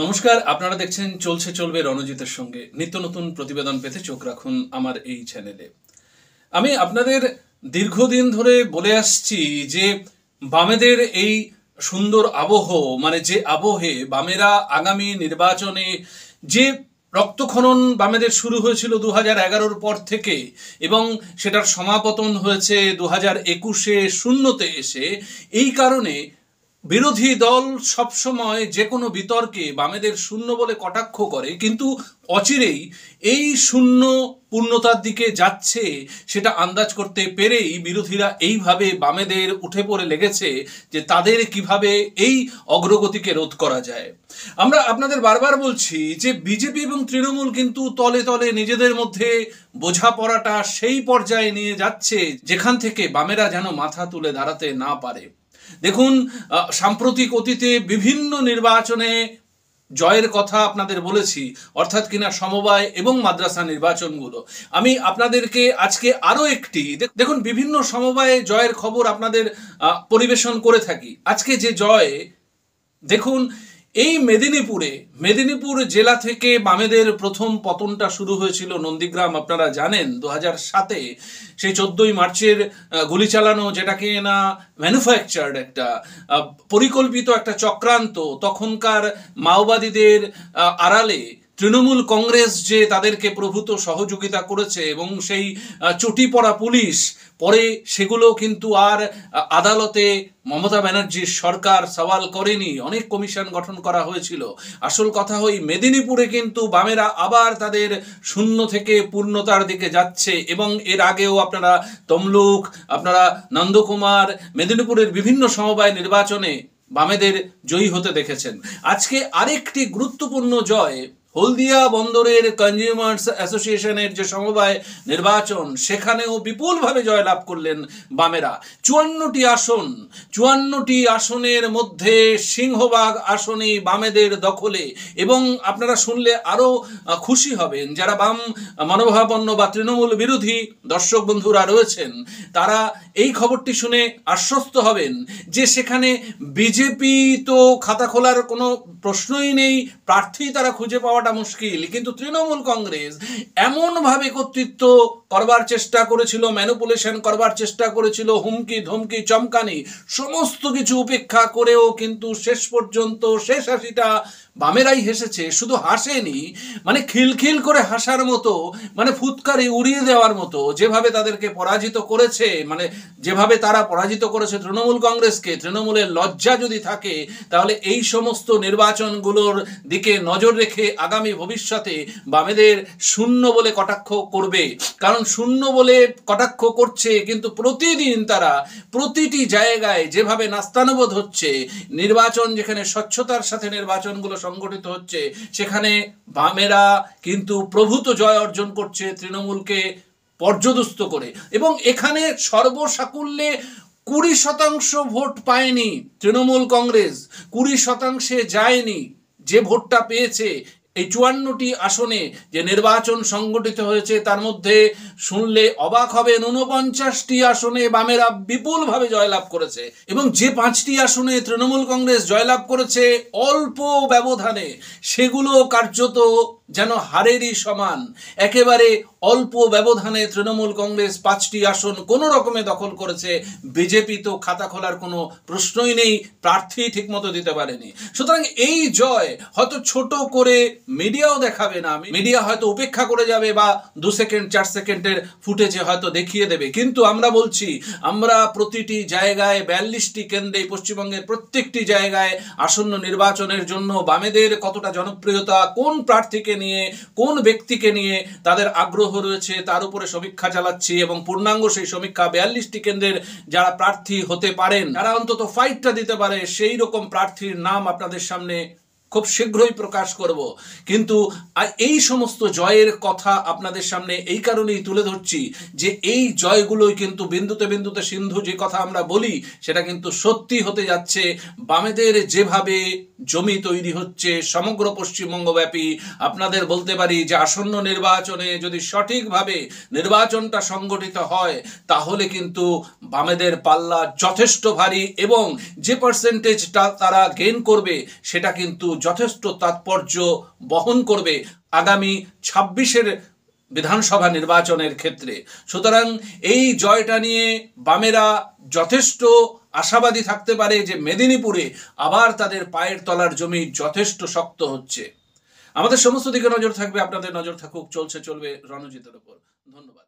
নমস্কার, আপনারা দেখছেন চলছে চলবে রণজিতের সঙ্গে। নিত্য নতুন প্রতিবেদন পেতে চোখ রাখুন আমার এই চ্যানেলে। আমি আপনাদের দীর্ঘদিন ধরে বলে আসছি যে বামেদের এই সুন্দর আবহ, মানে যে আবহে বামেরা আগামী নির্বাচনে যে রক্তক্ষরণ বামেদের শুরু হয়েছিল 2011-র পর থেকে এবং সেটার সমাপতন হয়েছে 2021-এ শূন্যতে এসে, এই কারণে বিরোধী দল সবসময় যে কোনো বিতর্কে বামেদের শূন্য বলে কটাক্ষ করে, কিন্তু অচিরেই এই শূন্য পূর্ণতার দিকে যাচ্ছে সেটা আন্দাজ করতে পেরেই বিরোধীরা এইভাবে বামেদের উঠে পড়ে লেগেছে যে তাদের কিভাবে এই অগ্রগতিকে রোধ করা যায়। আমরা আপনাদের বারবার বলছি যে বিজেপি এবং তৃণমূল কিন্তু তলে তলে নিজেদের মধ্যে বোঝাপড়াটা সেই পর্যায়ে নিয়ে যাচ্ছে যেখান থেকে বামেরা যেন মাথা তুলে দাঁড়াতে না পারে। দেখুন, সাম্প্রতিক অতীতে বিভিন্ন নির্বাচনে জয়ের কথা আপনাদের বলেছি, অর্থাৎ কিনা সমবায় এবং মাদ্রাসা নির্বাচনগুলো। আমি আপনাদেরকে আজকে আরো একটি দেখুন, বিভিন্ন সমবায়ে জয়ের খবর আপনাদের পরিবেশন করে থাকি। আজকে যে জয় দেখুন, এই মেদিনীপুর জেলা থেকে বামেদের প্রথম পতনটা শুরু হয়েছিল নন্দীগ্রাম। আপনারা জানেন 2007-এ সেই 14ই মার্চের গুলি চালানো, যেটাকে না ম্যানুফ্যাকচার্ড একটা পরিকল্পিত একটা চক্রান্ত, তখনকার মাওবাদীদের আড়ালে তৃণমূল কংগ্রেস যে তাদেরকে প্রভূত সহযোগিতা করেছে এবং সেই চটি পড়া পুলিশ, পরে সেগুলো কিন্তু আর আদালতে মমতা ব্যানার্জির সরকার সওয়াল করেনি, অনেক কমিশন গঠন করা হয়েছিল। আসল কথা হই, মেদিনীপুরে কিন্তু বামেরা আবার তাদের শূন্য থেকে পূর্ণতার দিকে যাচ্ছে এবং এর আগেও আপনারা তমলুক, আপনারা নন্দকুমার, মেদিনীপুরের বিভিন্ন সমবায় নির্বাচনে বামেদের জয়ী হতে দেখেছেন। আজকে আরেকটি গুরুত্বপূর্ণ জয়, হলদিয়া বন্দরের কনজিউমার্স অ্যাসোসিয়েশনের যে সমবায় নির্বাচন, সেখানেও বিপুলভাবে জয়লাভ করলেন বামেরা। 54টি আসনের মধ্যে সিংহভাগ আসনই বামেদের দখলে। এবং আপনারা শুনলে আরো খুশি হবেন, যারা বাম মনোভাবাপন্ন বা তৃণমূল বিরোধী দর্শক বন্ধুরা রয়েছেন, তারা এই খবরটি শুনে আশ্বস্ত হবেন যে সেখানে বিজেপি তো খাতা খোলার কোনো প্রশ্নই নেই, প্রার্থী তারা খুঁজে পাওয়াটা মুশকিল, কিন্তু তৃণমূল কংগ্রেস এমনভাবে কর্তৃত্ব করবার চেষ্টা করেছিল, ম্যানিপুলেশন করবার চেষ্টা করেছিল, হুমকি ধমকি চমকানি সমস্ত কিছু উপেক্ষা করেও কিন্তু শেষ পর্যন্ত শেষ হাসিটা বামেরাই হেসেছে। শুধু হাসেনি, মানে খিলখিল করে হাসার মতো, মানে ফুৎকারি উড়িয়ে দেওয়ার মতো যেভাবে তাদেরকে পরাজিত করেছে, মানে যেভাবে তারা পরাজিত করেছে তৃণমূল কংগ্রেসকে। তৃণমূলের লজ্জা যদি থাকে তাহলে এই সমস্ত নির্বাচনগুলোর দিকে নজর রেখে আগামী ভবিষ্যতে বামেদের শূন্য বলে কটাক্ষ করবে। কারণ শূন্য বলে কটাক্ষ করছে, কিন্তু প্রতিদিন তারা প্রতিটি জায়গায় যেভাবে নাস্তানুবোধ হচ্ছে, নির্বাচন যেখানে স্বচ্ছতার সাথে নির্বাচনগুলো সংগঠিত হচ্ছে, সেখানে বামেরা কিন্তু প্রভূত জয় অর্জন করছে তৃণমূলকে পর্যদস্ত করে। এবং এখানে সর্বসাকুল্যে 20% ভোট পায়নি তৃণমূল কংগ্রেস, 20%-এ যায়নি। যে ভোটটা পেয়েছে এই 54টি আসনে যে নির্বাচন সংগঠিত হয়েছে, তার মধ্যে শুনলে অবাক হবেন 49টি আসনে বামেরা বিপুলভাবে জয়লাভ করেছে। এবং যে 5টি আসনে তৃণমূল কংগ্রেস জয়লাভ করেছে অল্প ব্যবধানে, সেগুলো কার্যত যেন হারেরই সমান। একেবারে অল্প ব্যবধানে তৃণমূল কংগ্রেস 5টি আসন কোনো রকমে দখল করেছে। বিজেপি তো খাতা খোলার কোনো প্রশ্নই নেই, প্রার্থী ঠিকমতো দিতে পারেনি। সুতরাং এই জয় হয়তো ছোট করে মিডিয়াও দেখাবে না, মিডিয়া হয়তো উপেক্ষা করে যাবে বা 2 সেকেন্ড 4 সেকেন্ডের ফুটেজে হয়তো দেখিয়ে দেবে, কিন্তু আমরা বলছি, আমরা প্রতিটি জায়গায় 42টি কেন্দ্রে পশ্চিমবঙ্গের প্রত্যেকটি জায়গায় আসন্ন নির্বাচনের জন্য বামেদের কতটা জনপ্রিয়তা, কোন প্রার্থীকে নিয়ে, কোন ব্যক্তিকে নিয়ে তাদের আগ্রহ রয়েছে, তার উপরে সমীক্ষা চালাচ্ছি। এবং পূর্ণাঙ্গ সেই সমীক্ষা 42টি কেন্দ্রের যারা প্রার্থী হতে পারেন, যারা অন্তত ফাইটটা দিতে পারে, সেই রকম প্রার্থীর নাম আপনাদের সামনে খুব শীঘ্রই প্রকাশ করব। কিন্তু এই সমস্ত জয়ের কথা আপনাদের সামনে এই কারণেই তুলে ধরছি যে এই জয়গুলোই কিন্তু বিন্দুতে বিন্দুতে সিন্ধু যে কথা আমরা বলি, সেটা কিন্তু সত্যি হতে যাচ্ছে। বামেদের যেভাবে জমি তৈরি হচ্ছে সমগ্র পশ্চিমবঙ্গব্যাপী, আপনাদের বলতে পারি যে আসন্ন নির্বাচনে যদি সঠিকভাবে নির্বাচনটা সংগঠিত হয়, তাহলে কিন্তু বামেদের পাল্লা যথেষ্ট ভারী এবং যে পার্সেন্টেজটা তারা গেইন করবে সেটা কিন্তু যথেষ্ট তাৎপর্য বহন করবে আগামী 26-এর বিধানসভা নির্বাচনের ক্ষেত্রে। সুতরাং এই জয়টা নিয়ে বামেরা যথেষ্ট আশাবাদী থাকতে পারে যে মেদিনীপুরে আবার তাদের পায়ের তলার জমি যথেষ্ট শক্ত হচ্ছে। আমাদের সমস্ত দিকে নজর থাকবে, আপনাদের নজর থাকুক, চলবে রণজিতের উপর। ধন্যবাদ।